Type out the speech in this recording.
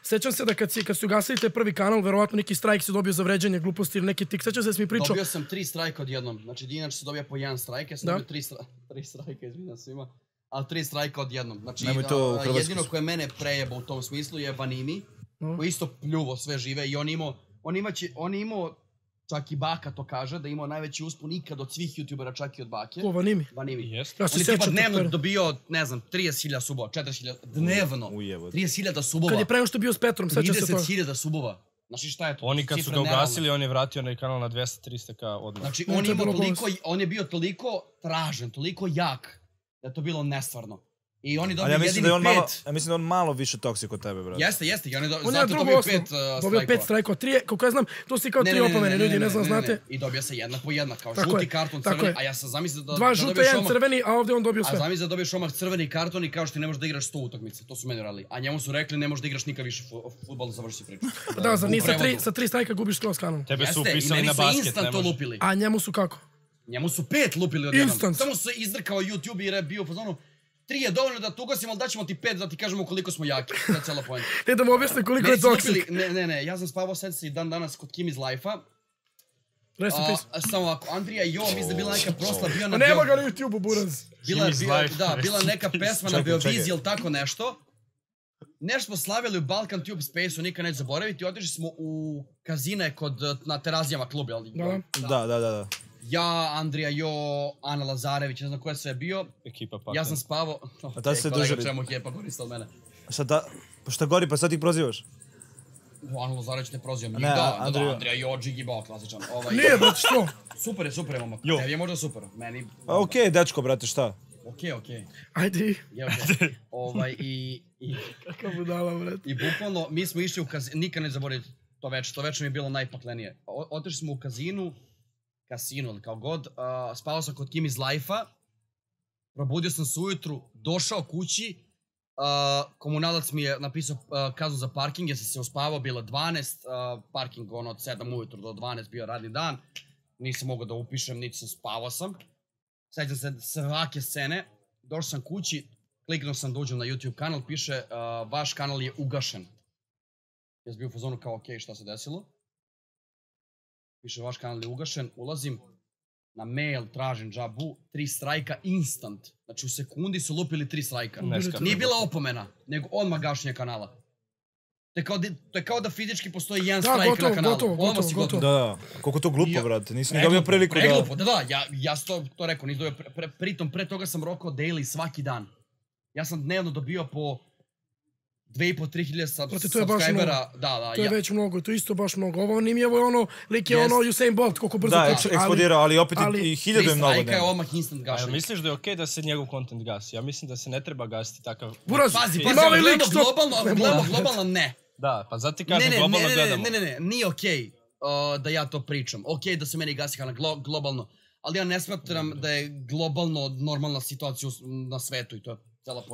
Sećam se da kad su gasili taj prvi kanal, verovatno neki strajk se dobio za vređanje, gluposti ili neki tik. Sećam se da si mi pričao... Dobio sam 3 strajka odjednom. Znači, inače se dobija po 1 strajk. Ja sam dobio 3 strajka, izvinjam svima. Ali 3 strajka odjednom. Znači, jedino koje mene prejeba u tom smislu je Vanimi, koji isto pljuvo sve žive i on imao, čak i Baka to kaže, da je imao najveći uspon ikad od svih youtubera, čak i od Bake. Ko, Vanimi? Vanimi. On je tipa dnevno dobio, ne znam, 30.000 subova, 40.000, dnevno. 30.000 subova. Kad je prema što bio s Petrom, sećam se to. 30.000 subova. Znači šta je to? Oni kad su ga ugasili, on je vratio onaj kanal na 200-300k odmah. Znači on je bio toliko tražen, toliko jak, da je to bilo nestvarno. I oni dobili jedini 5. Ja mislim da on malo više toksik od tebe, brate. Jeste. I on je zato dobio 5 strajkova. Dobio 5 strajkova. Koliko ja znam, to si kao 3 opomene, ljudi, ne znam, znate. I dobio se jedna po jedna, kao žuti karton, crveni, a ja sam zamislio da dobiješ omah. 2 žuta, 1 crveni, a ovdje on dobio sve. A zamislio da dobiješ omah crveni karton i kao što ti ne možeš da igraš 100 utakmice. To su meni radili. A njemu su rekli ne možeš da igraš nikad više fudbal, završi si priču. Da, zar nije sa 3 strajka gubiš skroz kanal. Tebe su upisali na basket, ne može. A njemu su kako? Njemu su 5 lupili odjednom. Samo su se izdrkao YouTube i je bio u fazonu 3 je dovoljno da te ugasimo, ali daćemo ti 5 da ti kažemo koliko smo jaki. To je cijela pojenta. Ne da mu objasne koliko je toksik. Ne, ja sam spavao sedci dan danas kod Kim iz Life-a. Rest in peace. Samo ovako, Andrija i Jo, mislim da je bila neka prosla, bio na... Nema ga na YouTube-u, buraz. Bila neka pesma na Beoviziji ili tako nešto. Nešto smo slavili u Balkan Tube Space-u, nikad neću zaboraviti. Otišli smo u kazine na Terazijama klubu, jel? Da. Ja, Andrija, Jo, Ana Lazarević, ne znam ko je sve bio. Ekipa Paklin. Ja sam spavao... A da se družili? Čemu ekipa koriste od mene? Šta gori, pa sad ih prozivaš? Ana Lazarević ne prozivam njih, da. Andrija, Jo, Džigi, Bao, klasičan. Nije, brate, što? Super je momak. Tebi je možda super, meni... Okej, dečko, brate, šta? Okej. Ajde. I... Kakav budala, brate. I bukvalno, mi smo išli u kazinu, nikad ne zaboraviti to večer mi je bilo najpaklenije. Otišli smo u kasinu ili kao god, spavao sam kod Kim iz Life-a, probudio sam se ujutru, došao kući, komunalac mi je napisao kaznu za parking, jer sam se uspavao, bilo 12, parking od 7 ujutru do 12 bio radni dan, nisam mogao da upišem, niti sam spavao sam. Sjećam se svake scene, došao sam kući, kliknuo sam da uđem na YouTube kanal, piše vaš kanal je ugašen. Ja sam bio u fazonu kao okej, šta se desilo? Piše vaš kanal je ugašen, ulazim na mail, tražim džabu, 3 strajka instant. Znači u sekundi su lupili 3 strajka. Nije bila opomena, nego odmah gašenje kanala. To je kao da fizički postoji 1 strajk na kanalu. Gotovo. Da, koliko to glupo, brate, nisi ni dobio priliku da... Preglupo, da, ja sam to rekao, nisam dobio, pritom pre toga sam rokao daily svaki dan. Ja sam dnevno dobio po 2.500-3 hiljade subscribera. To je već mnogo, to je isto baš mnogo. Ovo Nimijevo je ono, lik je ono Usain Bolt, koliko brzo tiče. Da, eksplodirao, ali opet i 1000 je mnogo. 3 strajka je odmah instant gašenje. Misliš da je okej da se njegov content gasi? Ja mislim da se ne treba gasiti takav... Pazi, globalno ne. Da, pa zato ti kažem, globalno gledamo. Ne, nije okej da ja to pričam. Okej da se meni gasi kanal globalno, ali ja ne smatram da je globalno normalna situacija na svetu i to je cela pojenta.